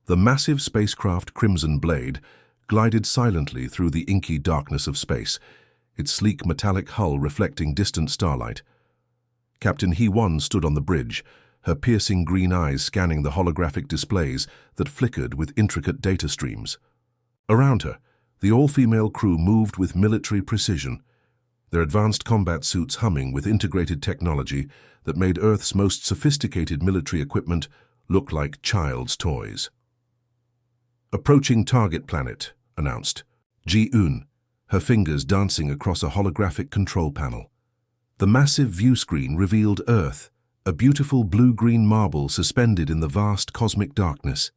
The massive spacecraft Crimson Blade glided silently through the inky darkness of space, its sleek metallic hull reflecting distant starlight. Captain He-Won stood on the bridge, her piercing green eyes scanning the holographic displays that flickered with intricate data streams. Around her, the all-female crew moved with military precision, their advanced combat suits humming with integrated technology that made Earth's most sophisticated military equipment look like child's toys. "Approaching target planet," announced Ji-eun, her fingers dancing across a holographic control panel. The massive view screen revealed Earth, a beautiful blue-green marble suspended in the vast cosmic darkness.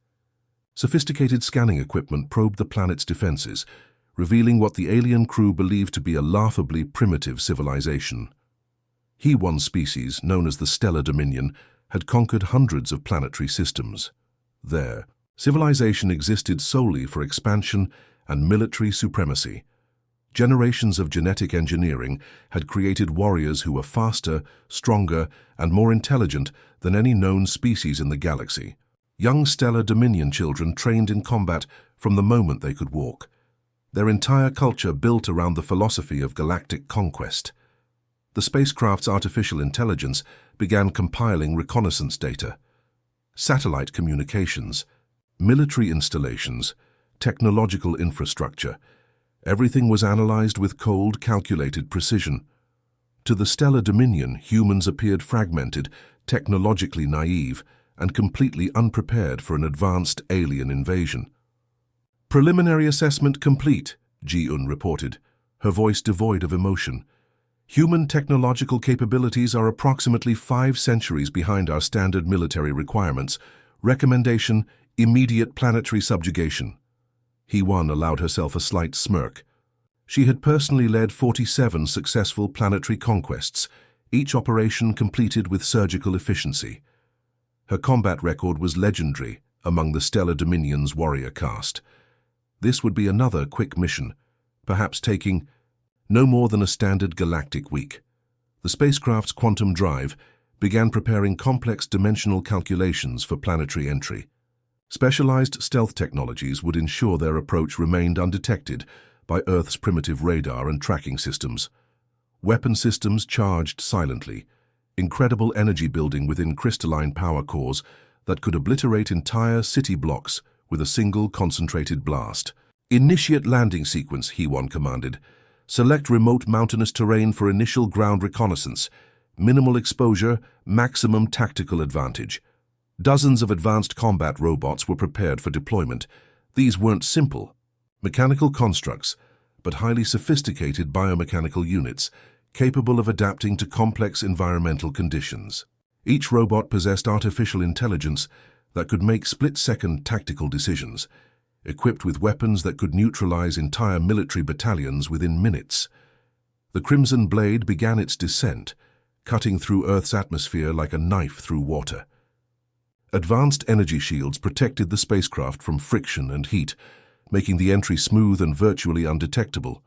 Sophisticated scanning equipment probed the planet's defenses, revealing what the alien crew believed to be a laughably primitive civilization. He-Won's species, known as the Stellar Dominion, had conquered hundreds of planetary systems. There, civilization existed solely for expansion and military supremacy. Generations of genetic engineering had created warriors who were faster, stronger, and more intelligent than any known species in the galaxy. Young Stellar Dominion children trained in combat from the moment they could walk, their entire culture built around the philosophy of galactic conquest. The spacecraft's artificial intelligence began compiling reconnaissance data, satellite communications, military installations, technological infrastructure. Everything was analyzed with cold, calculated precision. To the Stellar Dominion, humans appeared fragmented, technologically naive, and completely unprepared for an advanced alien invasion. "Preliminary assessment complete," Ji-eun reported, her voice devoid of emotion. "Human technological capabilities are approximately 5 centuries behind our standard military requirements. Recommendation: immediate planetary subjugation." He-Won allowed herself a slight smirk. She had personally led 47 successful planetary conquests, each operation completed with surgical efficiency. Her combat record was legendary among the Stellar Dominion's warrior caste. This would be another quick mission, perhaps taking no more than a standard galactic week. The spacecraft's quantum drive began preparing complex dimensional calculations for planetary entry. Specialized stealth technologies would ensure their approach remained undetected by Earth's primitive radar and tracking systems. Weapon systems charged silently, incredible energy building within crystalline power cores that could obliterate entire city blocks with a single concentrated blast. "Initiate landing sequence," He-Won commanded. "Select remote mountainous terrain for initial ground reconnaissance. Minimal exposure, maximum tactical advantage." Dozens of advanced combat robots were prepared for deployment. These weren't simple, mechanical constructs, but highly sophisticated biomechanical units, capable of adapting to complex environmental conditions. Each robot possessed artificial intelligence that could make split-second tactical decisions, equipped with weapons that could neutralize entire military battalions within minutes. The Crimson Blade began its descent, cutting through Earth's atmosphere like a knife through water. Advanced energy shields protected the spacecraft from friction and heat, making the entry smooth and virtually undetectable.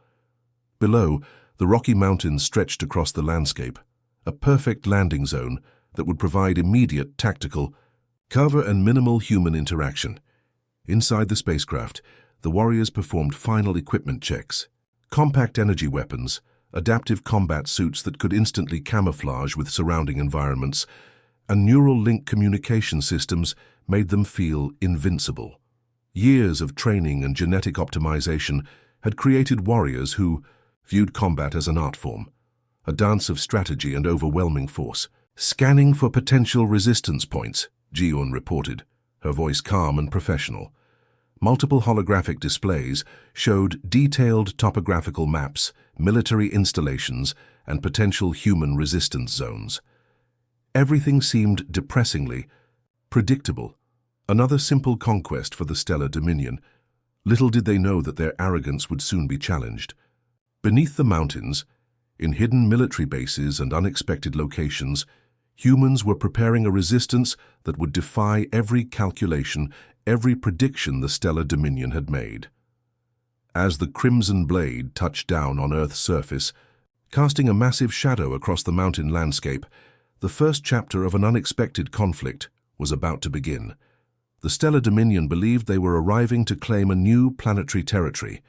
Below, the Rocky Mountains stretched across the landscape, a perfect landing zone that would provide immediate tactical cover and minimal human interaction. Inside the spacecraft, the warriors performed final equipment checks. Compact energy weapons, adaptive combat suits that could instantly camouflage with surrounding environments, and neural link communication systems made them feel invincible. Years of training and genetic optimization had created warriors who viewed combat as an art form, a dance of strategy and overwhelming force. "Scanning for potential resistance points," Ji-eun reported, her voice calm and professional. Multiple holographic displays showed detailed topographical maps, military installations, and potential human resistance zones. Everything seemed depressingly predictable. Another simple conquest for the Stellar Dominion. Little did they know that their arrogance would soon be challenged. Beneath the mountains, in hidden military bases and unexpected locations, humans were preparing a resistance that would defy every calculation, every prediction the Stellar Dominion had made. As the Crimson Blade touched down on Earth's surface, casting a massive shadow across the mountain landscape, the first chapter of an unexpected conflict was about to begin. The Stellar Dominion believed they were arriving to claim a new planetary territory.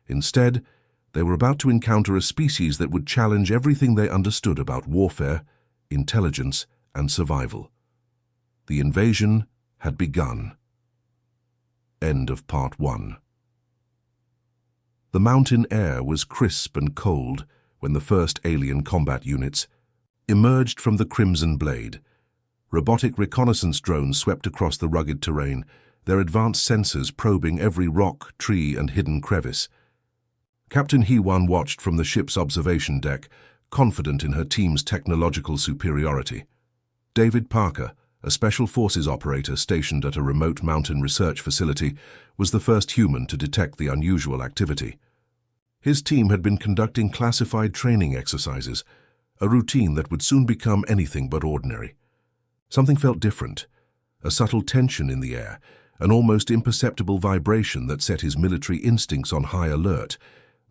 Instead, they were about to encounter a species that would challenge everything they understood about warfare, intelligence, and survival. The invasion had begun. End of Part 1. The mountain air was crisp and cold when the first alien combat units emerged from the Crimson Blade. Robotic reconnaissance drones swept across the rugged terrain, their advanced sensors probing every rock, tree, and hidden crevice. Captain He-1 watched from the ship's observation deck, confident in her team's technological superiority. David Parker, a Special Forces operator stationed at a remote mountain research facility, was the first human to detect the unusual activity. His team had been conducting classified training exercises, a routine that would soon become anything but ordinary. Something felt different, a subtle tension in the air, an almost imperceptible vibration that set his military instincts on high alert.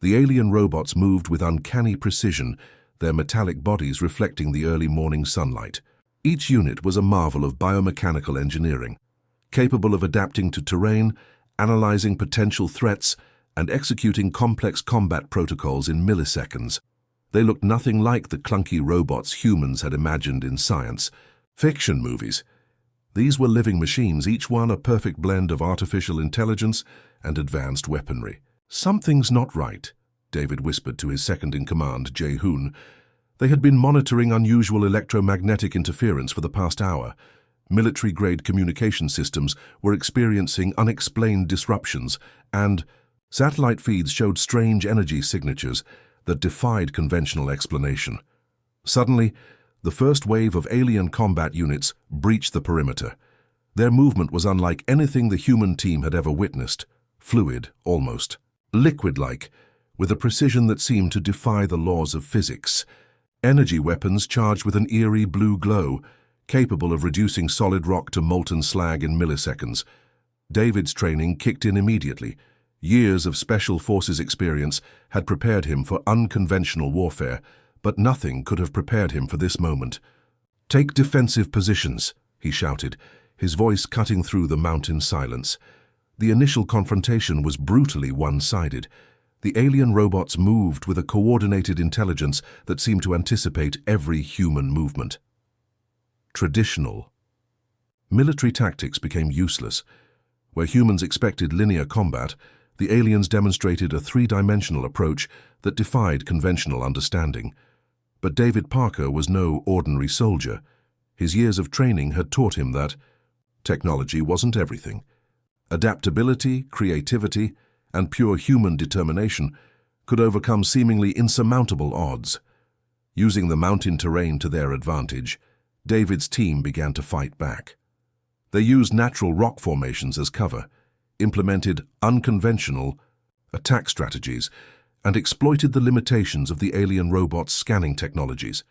The alien robots moved with uncanny precision, their metallic bodies reflecting the early morning sunlight. Each unit was a marvel of biomechanical engineering, capable of adapting to terrain, analyzing potential threats, and executing complex combat protocols in milliseconds. They looked nothing like the clunky robots humans had imagined in science fiction movies. These were living machines, each one a perfect blend of artificial intelligence and advanced weaponry. "Something's not right," David whispered to his second-in-command, Jae-hoon. They had been monitoring unusual electromagnetic interference for the past hour. Military-grade communication systems were experiencing unexplained disruptions, and satellite feeds showed strange energy signatures that defied conventional explanation. Suddenly, the first wave of alien combat units breached the perimeter. Their movement was unlike anything the human team had ever witnessed, fluid, almost, liquid-like, with a precision that seemed to defy the laws of physics. Energy weapons charged with an eerie blue glow, capable of reducing solid rock to molten slag in milliseconds. David's training kicked in immediately. Years of Special Forces experience had prepared him for unconventional warfare, but nothing could have prepared him for this moment. "Take defensive positions," he shouted, his voice cutting through the mountain silence. The initial confrontation was brutally one-sided. The alien robots moved with a coordinated intelligence that seemed to anticipate every human movement. Traditional. Military tactics became useless. Where humans expected linear combat, the aliens demonstrated a three-dimensional approach that defied conventional understanding. But David Parker was no ordinary soldier. His years of training had taught him that technology wasn't everything. Adaptability, creativity, and pure human determination could overcome seemingly insurmountable odds. Using the mountain terrain to their advantage, David's team began to fight back. They used natural rock formations as cover, implemented unconventional attack strategies, and exploited the limitations of the alien robots' scanning technologies.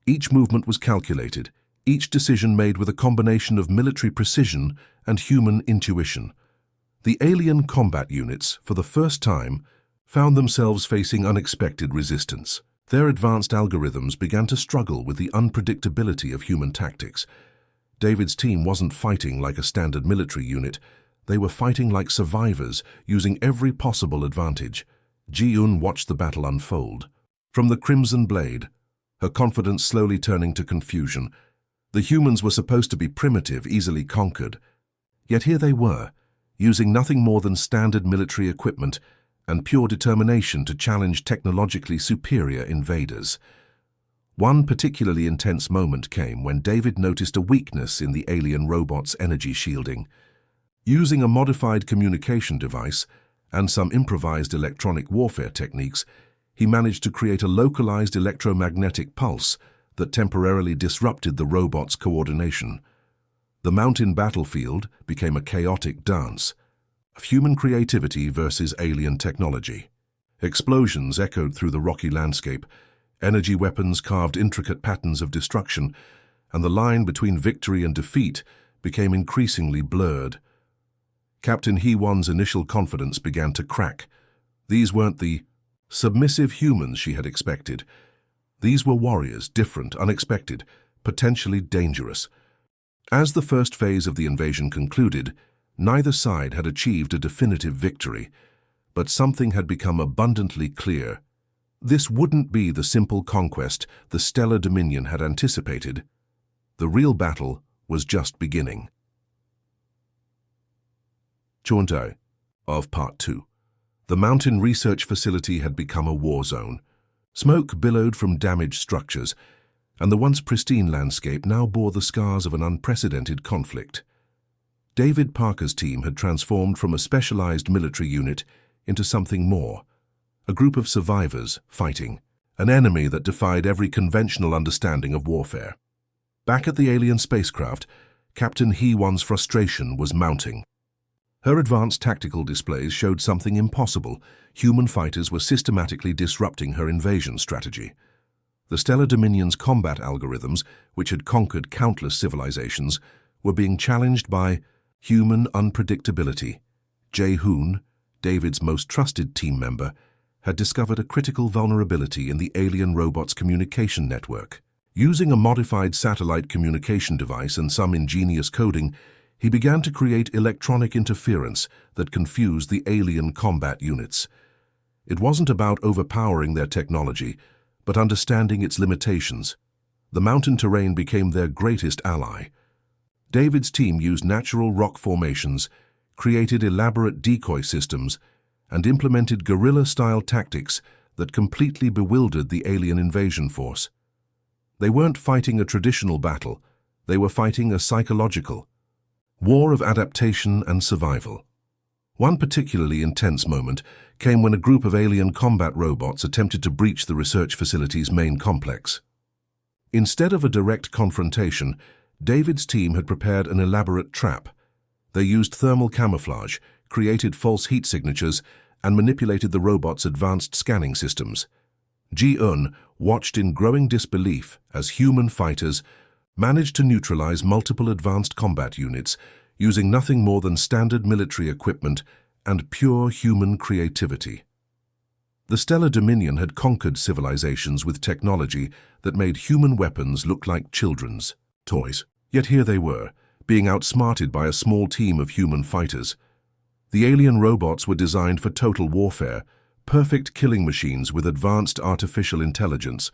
Each movement was calculated, each decision made with a combination of military precision and human intuition. The alien combat units, for the first time, found themselves facing unexpected resistance. Their advanced algorithms began to struggle with the unpredictability of human tactics. David's team wasn't fighting like a standard military unit. They were fighting like survivors, using every possible advantage. Ji-un watched the battle unfold. From the Crimson Blade, her confidence slowly turning to confusion. The humans were supposed to be primitive, easily conquered. Yet here they were, using nothing more than standard military equipment and pure determination to challenge technologically superior invaders. One particularly intense moment came when David noticed a weakness in the alien robot's energy shielding. Using a modified communication device and some improvised electronic warfare techniques, he managed to create a localized electromagnetic pulse that temporarily disrupted the robot's coordination. The mountain battlefield became a chaotic dance of human creativity versus alien technology. Explosions echoed through the rocky landscape, energy weapons carved intricate patterns of destruction, and the line between victory and defeat became increasingly blurred. Captain He-1's initial confidence began to crack. These weren't the submissive humans she had expected. These were warriors, different, unexpected, potentially dangerous. As the first phase of the invasion concluded, neither side had achieved a definitive victory, but something had become abundantly clear. This wouldn't be the simple conquest the Stellar Dominion had anticipated. The real battle was just beginning. Chontai of Part 2. The mountain research facility had become a war zone. Smoke billowed from damaged structures, and the once pristine landscape now bore the scars of an unprecedented conflict. David Parker's team had transformed from a specialized military unit into something more, a group of survivors fighting an enemy that defied every conventional understanding of warfare. Back at the alien spacecraft, Captain HFY's frustration was mounting. Her advanced tactical displays showed something impossible. Human fighters were systematically disrupting her invasion strategy. The Stellar Dominion's combat algorithms, which had conquered countless civilizations, were being challenged by human unpredictability. Jae-hoon, David's most trusted team member, had discovered a critical vulnerability in the alien robot's communication network. Using a modified satellite communication device and some ingenious coding, he began to create electronic interference that confused the alien combat units. It wasn't about overpowering their technology, but understanding its limitations. The mountain terrain became their greatest ally. David's team used natural rock formations, created elaborate decoy systems, and implemented guerrilla-style tactics that completely bewildered the alien invasion force. They weren't fighting a traditional battle, they were fighting a psychological war of adaptation and survival. One particularly intense moment came when a group of alien combat robots attempted to breach the research facility's main complex. Instead of a direct confrontation, David's team had prepared an elaborate trap. They used thermal camouflage, created false heat signatures, and manipulated the robot's advanced scanning systems. Ji-eun watched in growing disbelief as human fighters managed to neutralize multiple advanced combat units using nothing more than standard military equipment and pure human creativity. The Stellar Dominion had conquered civilizations with technology that made human weapons look like children's toys. Yet here they were, being outsmarted by a small team of human fighters. The alien robots were designed for total warfare, perfect killing machines with advanced artificial intelligence,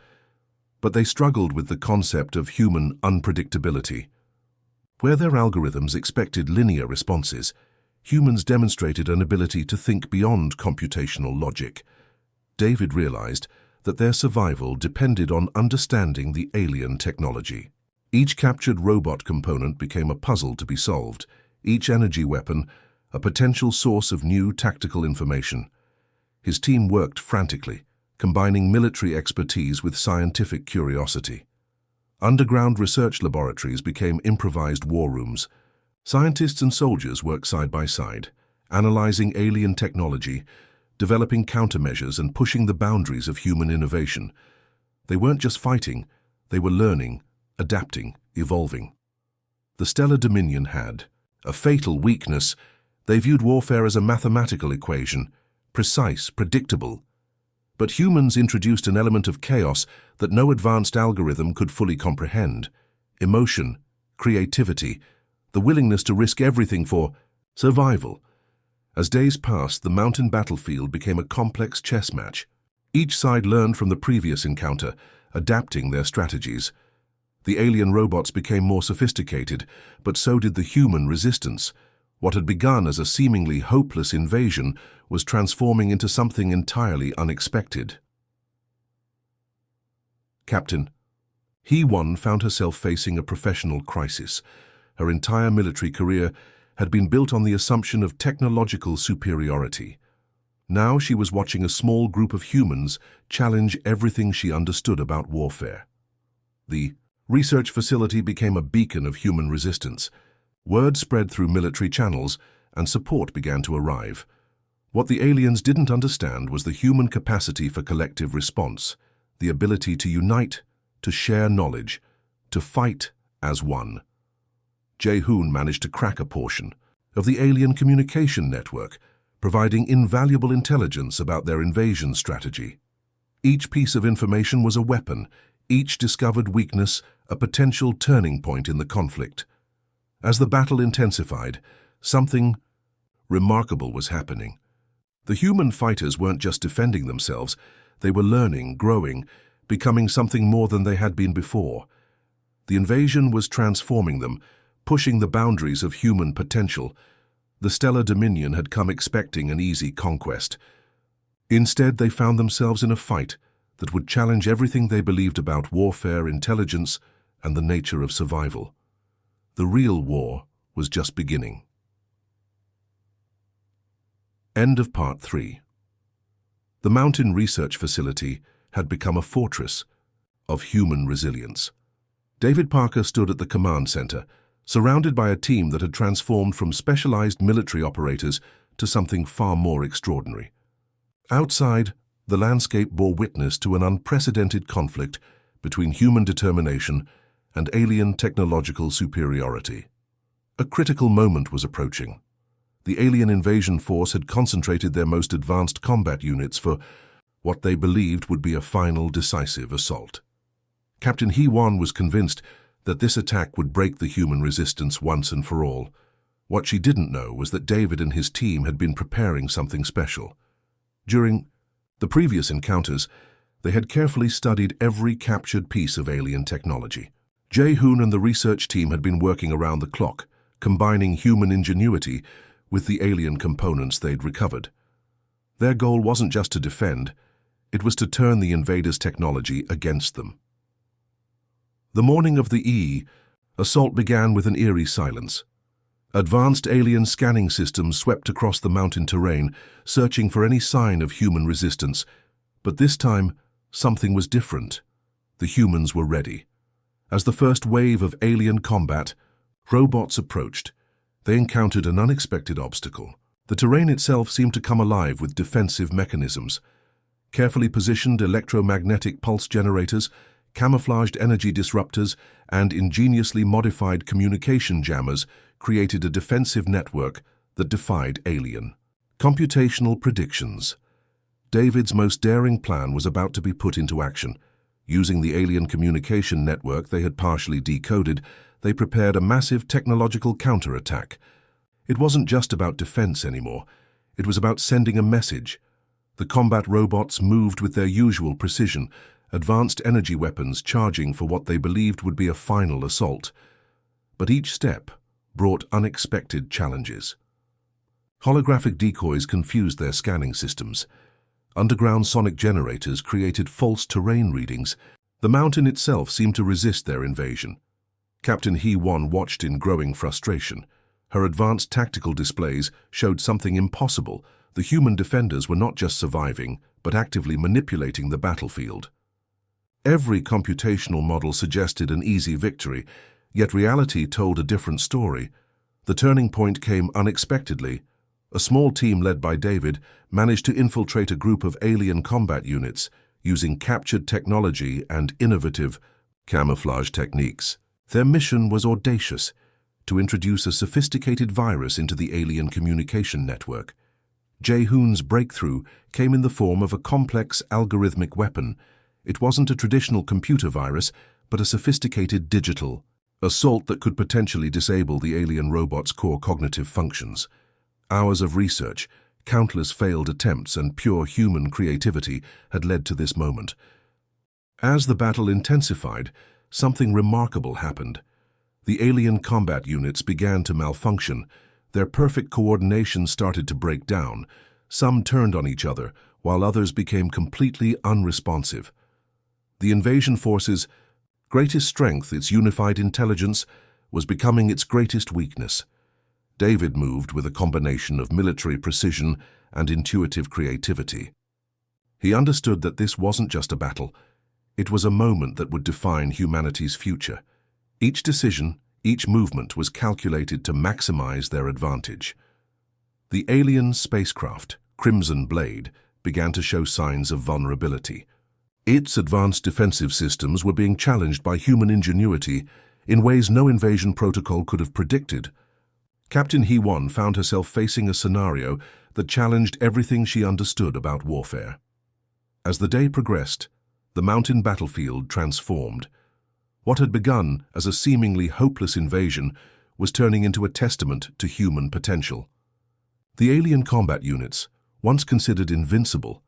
but they struggled with the concept of human unpredictability. Where their algorithms expected linear responses, humans demonstrated an ability to think beyond computational logic. David realized that their survival depended on understanding the alien technology. Each captured robot component became a puzzle to be solved, each energy weapon a potential source of new tactical information. His team worked frantically, combining military expertise with scientific curiosity. Underground research laboratories became improvised war rooms. Scientists and soldiers worked side by side, analyzing alien technology, developing countermeasures and pushing the boundaries of human innovation. They weren't just fighting, they were learning, adapting, evolving. The Stellar Dominion had a fatal weakness. They viewed warfare as a mathematical equation, precise, predictable. But humans introduced an element of chaos that no advanced algorithm could fully comprehend: emotion, creativity, the willingness to risk everything for survival. As days passed, the mountain battlefield became a complex chess match. Each side learned from the previous encounter, adapting their strategies. The alien robots became more sophisticated, but so did the human resistance. What had begun as a seemingly hopeless invasion was transforming into something entirely unexpected. Captain HFY found herself facing a professional crisis. Her entire military career had been built on the assumption of technological superiority. Now she was watching a small group of humans challenge everything she understood about warfare. The research facility became a beacon of human resistance. Word spread through military channels, and support began to arrive. What the aliens didn't understand was the human capacity for collective response, the ability to unite, to share knowledge, to fight as one. Jae-hoon managed to crack a portion of the alien communication network, providing invaluable intelligence about their invasion strategy. Each piece of information was a weapon, each discovered weakness a potential turning point in the conflict. As the battle intensified, something remarkable was happening. The human fighters weren't just defending themselves, they were learning, growing, becoming something more than they had been before. The invasion was transforming them, pushing the boundaries of human potential. The stellar dominion had come expecting an easy conquest. Instead, they found themselves in a fight that would challenge everything they believed about warfare, intelligence, and the nature of survival. The real war was just beginning. End of Part 3. The Mountain Research Facility had become a fortress of human resilience. David Parker stood at the command center, surrounded by a team that had transformed from specialized military operators to something far more extraordinary. Outside, the landscape bore witness to an unprecedented conflict between human determination and alien technological superiority. A critical moment was approaching. The alien invasion force had concentrated their most advanced combat units for what they believed would be a final decisive assault. Captain He-Wan was convinced that this attack would break the human resistance once and for all. What she didn't know was that David and his team had been preparing something special. During the previous encounters, they had carefully studied every captured piece of alien technology. Jae-hoon and the research team had been working around the clock, combining human ingenuity with the alien components they'd recovered. Their goal wasn't just to defend, it was to turn the invaders' technology against them. The morning of the assault began with an eerie silence. Advanced alien scanning systems swept across the mountain terrain, searching for any sign of human resistance. But this time, something was different. The humans were ready. As the first wave of alien combat, robots approached. They encountered an unexpected obstacle. The terrain itself seemed to come alive with defensive mechanisms. Carefully positioned electromagnetic pulse generators, camouflaged energy disruptors, and ingeniously modified communication jammers created a defensive network that defied alien. Computational predictions. David's most daring plan was about to be put into action. Using the alien communication network they had partially decoded, they prepared a massive technological counterattack. It wasn't just about defense anymore. It was about sending a message. The combat robots moved with their usual precision, advanced energy weapons charging for what they believed would be a final assault. But each step brought unexpected challenges. Holographic decoys confused their scanning systems. Underground sonic generators created false terrain readings. The mountain itself seemed to resist their invasion. Captain He-Wan watched in growing frustration. Her advanced tactical displays showed something impossible. The human defenders were not just surviving, but actively manipulating the battlefield. Every computational model suggested an easy victory, yet reality told a different story. The turning point came unexpectedly. A small team led by David managed to infiltrate a group of alien combat units using captured technology and innovative camouflage techniques. Their mission was audacious: to introduce a sophisticated virus into the alien communication network. Jae-hoon's breakthrough came in the form of a complex algorithmic weapon. It wasn't a traditional computer virus, but a sophisticated digital assault that could potentially disable the alien robot's core cognitive functions. Hours of research, countless failed attempts, and pure human creativity had led to this moment. As the battle intensified, something remarkable happened. The alien combat units began to malfunction. Their perfect coordination started to break down. Some turned on each other, while others became completely unresponsive. The invasion force's greatest strength, its unified intelligence, was becoming its greatest weakness. David moved with a combination of military precision and intuitive creativity. He understood that this wasn't just a battle. It was a moment that would define humanity's future. Each decision, each movement was calculated to maximize their advantage. The alien spacecraft, Crimson Blade, began to show signs of vulnerability. Its advanced defensive systems were being challenged by human ingenuity in ways no invasion protocol could have predicted. Captain He-Wan found herself facing a scenario that challenged everything she understood about warfare. As the day progressed, the mountain battlefield transformed. What had begun as a seemingly hopeless invasion was turning into a testament to human potential. The alien combat units, once considered invincible,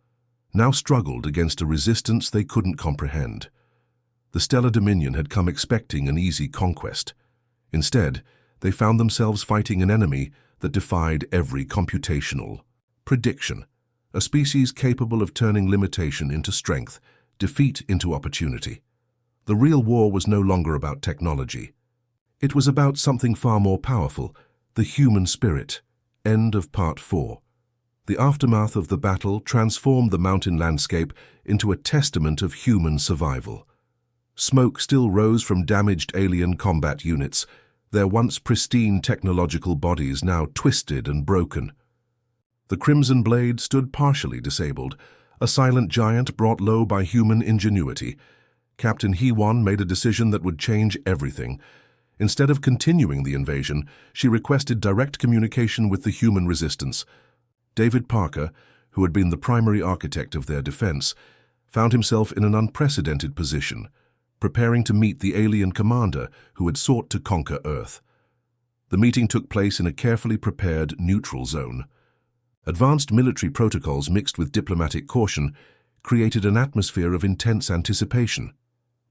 now struggled against a resistance they couldn't comprehend. The Stellar Dominion had come expecting an easy conquest. Instead, they found themselves fighting an enemy that defied every computational prediction, a species capable of turning limitation into strength, defeat into opportunity. The real war was no longer about technology. It was about something far more powerful, the human spirit. End of Part 4. The aftermath of the battle transformed the mountain landscape into a testament of human survival. Smoke still rose from damaged alien combat units, their once pristine technological bodies now twisted and broken. The Crimson Blade stood partially disabled, a silent giant brought low by human ingenuity. Captain HFY made a decision that would change everything. Instead of continuing the invasion, she requested direct communication with the human resistance. David Parker, who had been the primary architect of their defense, found himself in an unprecedented position, preparing to meet the alien commander who had sought to conquer Earth. The meeting took place in a carefully prepared neutral zone. Advanced military protocols mixed with diplomatic caution created an atmosphere of intense anticipation.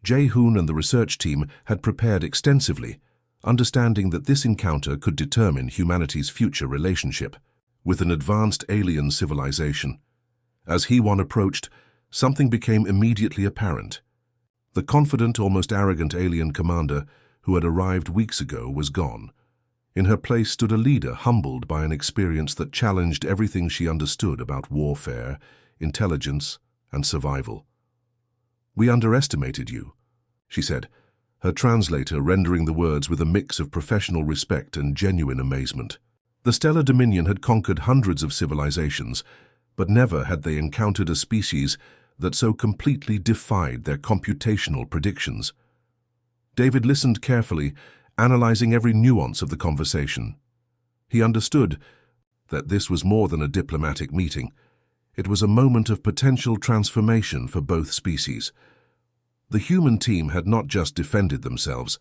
Jae-hoon and the research team had prepared extensively, understanding that this encounter could determine humanity's future relationship with an advanced alien civilization. As HFY approached, something became immediately apparent. The confident, almost arrogant alien commander who had arrived weeks ago was gone. In her place stood a leader humbled by an experience that challenged everything she understood about warfare, intelligence, and survival. "We underestimated you," she said, her translator rendering the words with a mix of professional respect and genuine amazement. The Stellar Dominion had conquered hundreds of civilizations, but never had they encountered a species that so completely defied their computational predictions. David listened carefully, analyzing every nuance of the conversation. He understood that this was more than a diplomatic meeting. It was a moment of potential transformation for both species. The human team had not just defended themselves.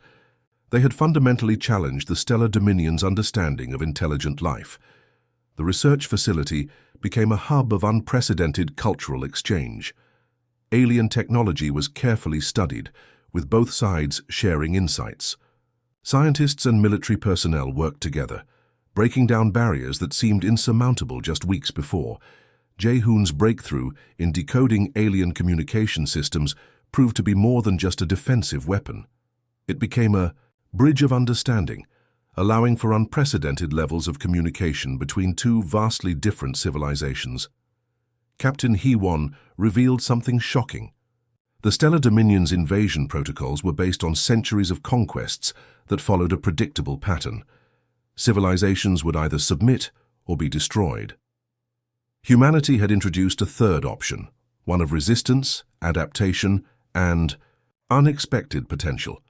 They had fundamentally challenged the Stellar Dominion's understanding of intelligent life. The research facility became a hub of unprecedented cultural exchange. Alien technology was carefully studied, with both sides sharing insights. Scientists and military personnel worked together, breaking down barriers that seemed insurmountable just weeks before. Jae-hoon's breakthrough in decoding alien communication systems proved to be more than just a defensive weapon. It became a bridge of understanding, allowing for unprecedented levels of communication between two vastly different civilizations. Captain HFY revealed something shocking. The Stellar Dominion's invasion protocols were based on centuries of conquests that followed a predictable pattern. Civilizations would either submit or be destroyed. Humanity had introduced a third option, one of resistance, adaptation, and unexpected potential.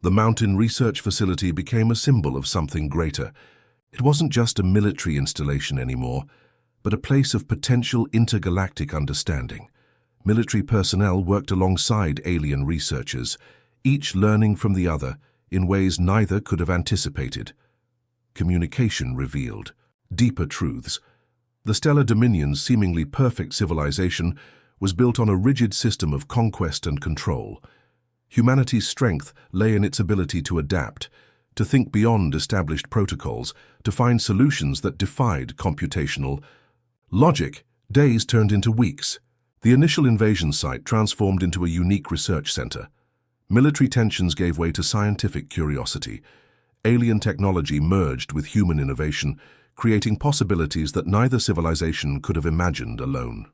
The mountain research facility became a symbol of something greater. It wasn't just a military installation anymore, but a place of potential intergalactic understanding. Military personnel worked alongside alien researchers, each learning from the other in ways neither could have anticipated. Communication revealed deeper truths. The Stellar Dominion's seemingly perfect civilization was built on a rigid system of conquest and control. Humanity's strength lay in its ability to adapt, to think beyond established protocols, to find solutions that defied computational logic. Days turned into weeks. The initial invasion site transformed into a unique research center. Military tensions gave way to scientific curiosity. Alien technology merged with human innovation, creating possibilities that neither civilization could have imagined alone.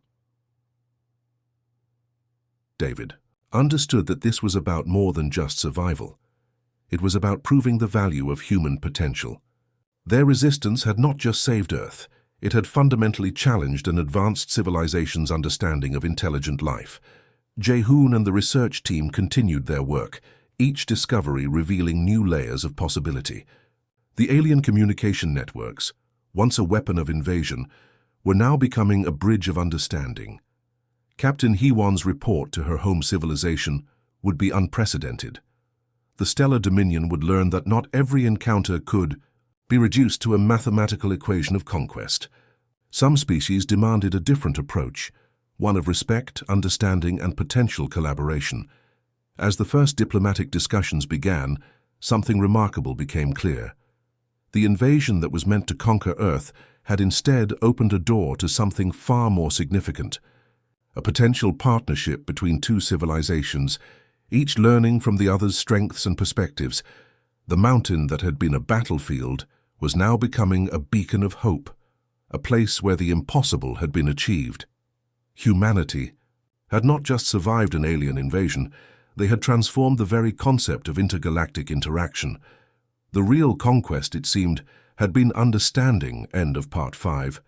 David understood that this was about more than just survival. It was about proving the value of human potential. Their resistance had not just saved Earth, it had fundamentally challenged an advanced civilization's understanding of intelligent life. Jae-hoon and the research team continued their work, each discovery revealing new layers of possibility. The alien communication networks, once a weapon of invasion, were now becoming a bridge of understanding. Captain HFY's report to her home civilization would be unprecedented. The stellar dominion would learn that not every encounter could be reduced to a mathematical equation of conquest. Some species demanded a different approach, one of respect, understanding, and potential collaboration. As the first diplomatic discussions began, something remarkable became clear. The invasion that was meant to conquer Earth had instead opened a door to something far more significant. A potential partnership between two civilizations, each learning from the other's strengths and perspectives. The mountain that had been a battlefield was now becoming a beacon of hope, a place where the impossible had been achieved. Humanity had not just survived an alien invasion, they had transformed the very concept of intergalactic interaction. The real conquest, it seemed, had been understanding. End of Part 5.